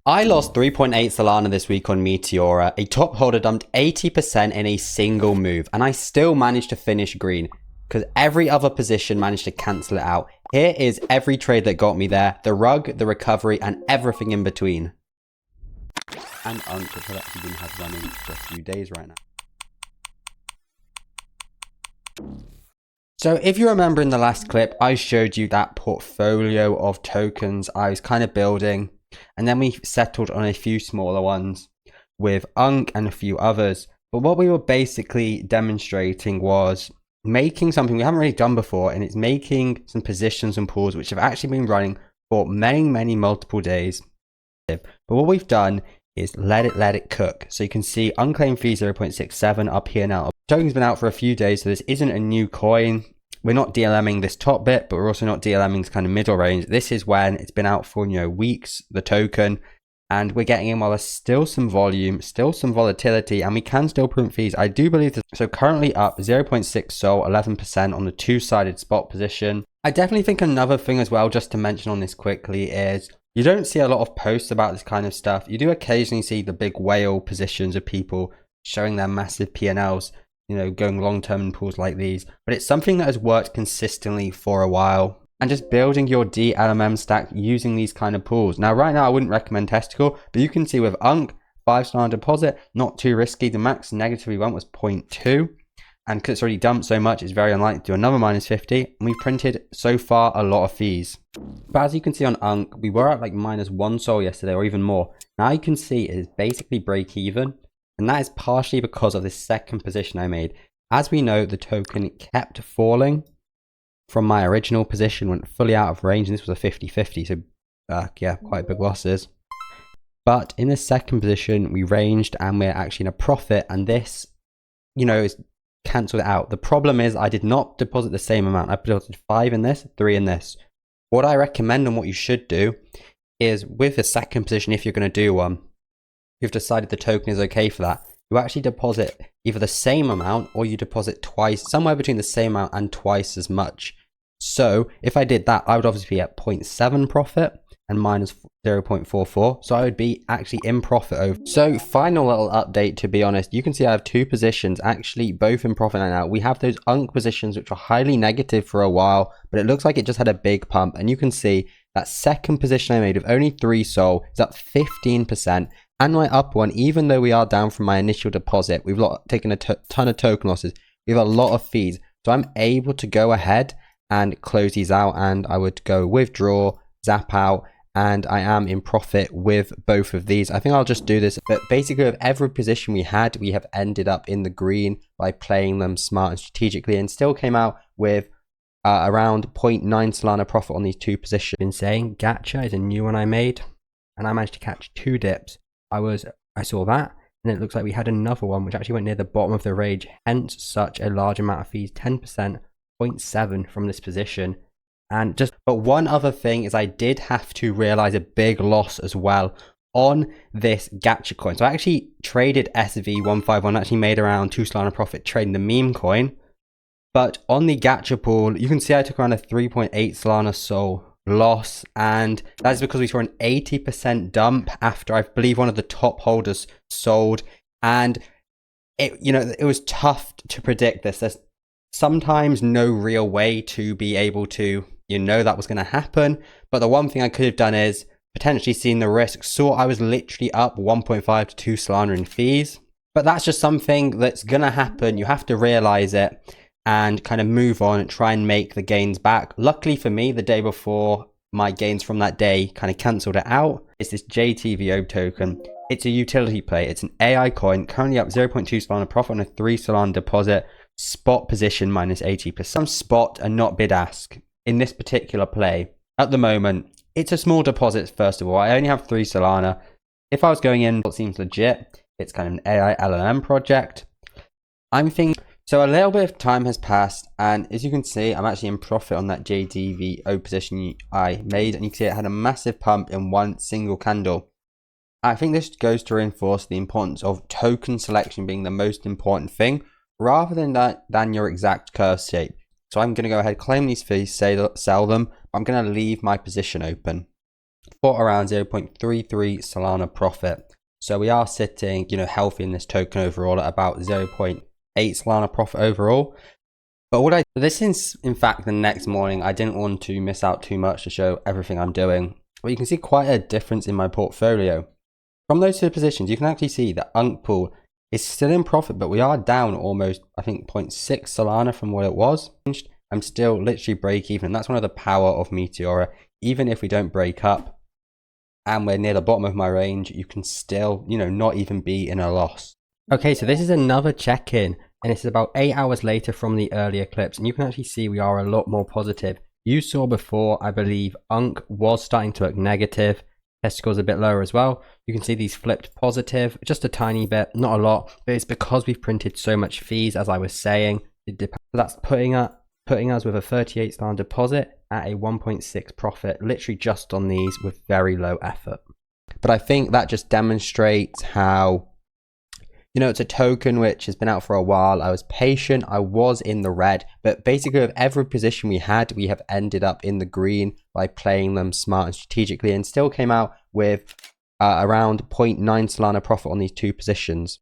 I lost 3.8 Solana this week on Meteora. A top holder dumped 80% in a single move, and I still managed to finish green because every other position managed to cancel it out. Here is every trade that got me there, the rug, the recovery, and everything in between. And which I've actually been running for a few days right now. So if you remember in the last clip, I showed you that portfolio of tokens I was kind of building. And then we settled on a few smaller ones with UNC and a few others. But what we were basically demonstrating was making something we haven't really done before, and it's making some positions and pools which have actually been running for many multiple days. But what we've done is let it cook. So you can see unclaimed fee 0.67 up here now. The token's been out for a few days, so this isn't a new coin. We're not DLMing this top bit, but we're also not DLMing this kind of middle range. This is when it's been out for, weeks, the token, and we're getting in while there's still some volume, still some volatility, and we can still print fees. I do believe this. So currently up 0.6 SOL, 11% on the two-sided spot position. I definitely think another thing as well, just to mention on this quickly, is you don't see a lot of posts about this kind of stuff. You do occasionally see the big whale positions of people showing their massive P&Ls. Going long-term in pools like these, but it's something that has worked consistently for a while, and just building your Dlmm stack using these kind of pools. Now, right now, I wouldn't recommend Testicle, but you can see with UNC, 5-star deposit, not too risky. The max negative we went was 0.2, and because it's already dumped so much, it's very unlikely to do another minus 50, and we've printed so far a lot of fees. But as you can see on UNC, we were at like minus 1 SOL yesterday, or even more. Now you can see it is basically break even. And that is partially because of this second position I made. As we know, the token kept falling from my original position, went fully out of range, and this was a 50-50, so yeah, quite big losses. But in the second position, we ranged, and we're actually in a profit, and this, is cancelled out. The problem is I did not deposit the same amount. I deposited 5 in this, 3 in this. What I recommend and what you should do is with the second position, if you're going to do one, you've decided the token is okay for that, you actually deposit either the same amount or you deposit twice, somewhere between the same amount and twice as much. So if I did that, I would obviously be at 0.7 profit and minus 0.44. So I would be actually in profit over. So final little update, to be honest, you can see I have 2 positions actually both in profit right now. We have those UNC positions which were highly negative for a while, but it looks like it just had a big pump. And you can see that second position I made with only 3 SOL is up 15%. And my up one, even though we are down from my initial deposit, we've taken a ton of token losses. We have a lot of fees. So I'm able to go ahead and close these out, and I would go withdraw, zap out, and I am in profit with both of these. I think I'll just do this. But basically with every position we had, we have ended up in the green by playing them smart and strategically, and still came out with around 0.9 Solana profit on these 2 positions. Been saying GACHA is a new one I made, and I managed to catch 2 dips. I saw that, and it looks like we had another one which actually went near the bottom of the range, hence such a large amount of fees, 10%, 0.7 from this position. But one other thing is I did have to realize a big loss as well on this GACHA coin. So I actually traded SV151, actually made around 2 Solana profit trading the meme coin. But on the GACHA pool, you can see I took around a 3.8 Solana SOL loss, and that is because we saw an 80% dump after I believe one of the top holders sold, and it was tough to predict this. There's sometimes no real way to be able to that was going to happen, but the one thing I could have done is potentially seen the risk, saw I was literally up 1.5 to 2 Solana in fees. But that's just something that's going to happen. You have to realize it and kind of move on and try and make the gains back. Luckily for me, the day before, my gains from that day kind of cancelled it out. It's this JTVO token. It's a utility play. It's an AI coin, currently up 0.2 Solana profit on a 3 Solana deposit, spot position minus 80%. Some spot and not bid ask in this particular play. At the moment, it's a small deposit, first of all. I only have 3 Solana. If I was going in, what seems legit, it's kind of an AI LLM project. I'm thinking. So a little bit of time has passed, and as you can see, I'm actually in profit on that JTVO position I made, and you can see it had a massive pump in one single candle. I think this goes to reinforce the importance of token selection being the most important thing, rather than your exact curve shape. So I'm going to go ahead, claim these fees, sell them, but I'm going to leave my position open. for around 0.33 Solana profit. So we are sitting, healthy in this token overall at about 0.8 Solana profit overall. But this is in fact the next morning. I didn't want to miss out too much to show everything I'm doing. But you can see quite a difference in my portfolio. From those two positions, you can actually see that Unk Pool is still in profit, but we are down almost, I think, 0.6 Solana from what it was. I'm still literally break even. And that's one of the power of Meteora. Even if we don't break up and we're near the bottom of my range, you can still, not even be in a loss. Okay, so this is another check-in, and it's about 8 hours later from the earlier clips, and you can actually see we are a lot more positive. You saw before, I believe, Unk was starting to look negative. Test scores a bit lower as well. You can see these flipped positive, just a tiny bit, not a lot, but it's because we've printed so much fees, as I was saying. That's putting us with a 38 Solana deposit at a 1.6 profit, literally just on these with very low effort. But I think that just demonstrates how, it's a token which has been out for a while. I was patient, I was in the red, but basically with every position we had, we have ended up in the green by playing them smart and strategically, and still came out with around 0.9 Solana profit on these two positions.